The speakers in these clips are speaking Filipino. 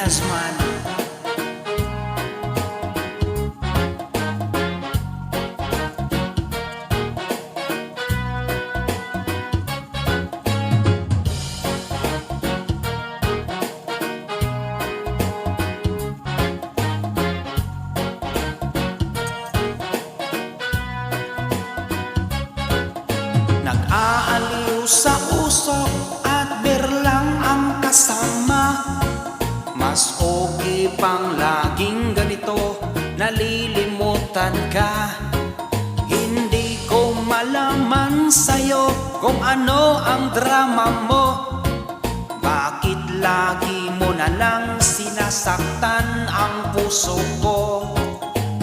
Yes, man. Nag-aaliw sa usok at berlang ang kasama. Mas okay pang laging ganito, nalilimutan ka. Hindi ko malaman sa'yo kung ano ang drama mo. Bakit lagi mo na lang sinasaktan ang puso ko?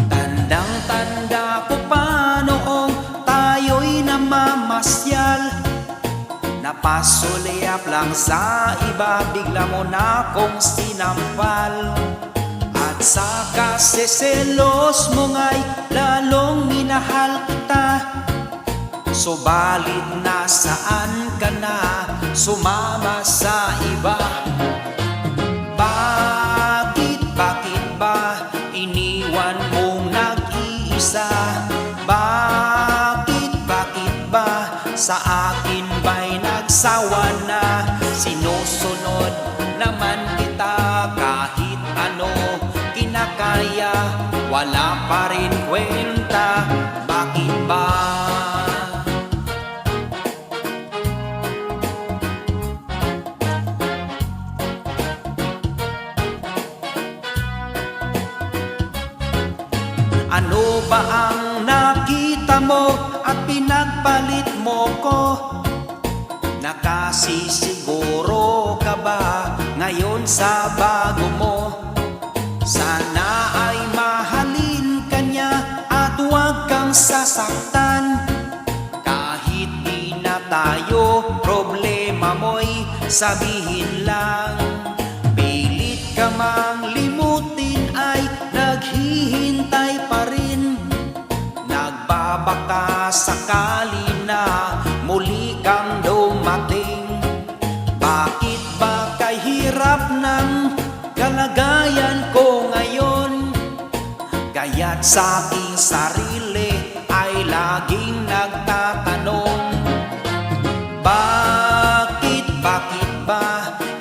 Tandang-tanda ko pa noong tayo'y namamasyal. Napasulyap lang sa iba, bigla mo na akong sinampal. At sa kaseselos mo nga'y lalong minahal kita. Subalit nasaan ka na, sumama sa iba? Bakit ba iniwan mong nag-iisa? Bakit ba sa akin ba'y nagsawa na? Sinusunod naman kita kahit ano kinakaya, wala pa rin kwenta. Bakit ba? Ano ba ang nakita mo at pinagpalit mo ko? Nakasisiguro ka ba ngayon sa bago mo? Sana ay mahalin ka niya at huwag kang sasaktan. Kahit di na tayo, problema mo'y sabihin lang. Pilit ka mang limutin ay naghihintay pa rin. Nagbabaka sakali na muli kang dumating. Bakit ba kahirap ng kalagayan ko ngayon? Kaya't sa aking sarili ay laging nagtatanong, bakit ba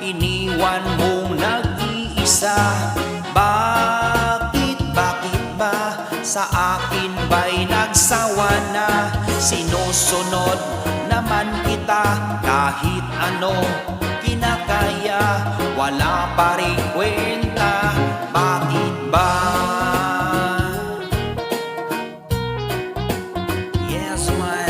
iniwan mong nag-iisa? Bakit ba sa akin ba'y nagsawa na? Sinusunod naman kita kahit ano kinakaya, wala pa rin kwenta. Bakit ba? Yes, man.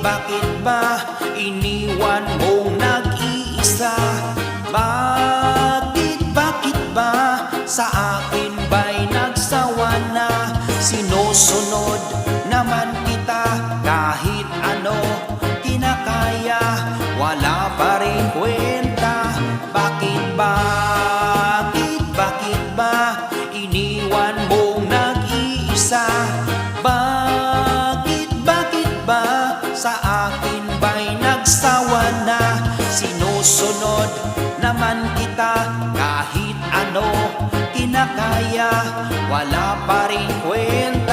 Bakit ba iniwan mong nag-iisa? Bakit ba sa akin ba'y nagsawa na? Sinusunod naman kita kahit ano kinakaya, wala pa rin kwenta. Bakit ba iniwan mong nag-iisa? Bakit ba sa akin ba'y nagsawa na? Sinusunod naman kita kahit ano kinakaya, wala pa rin kwenta.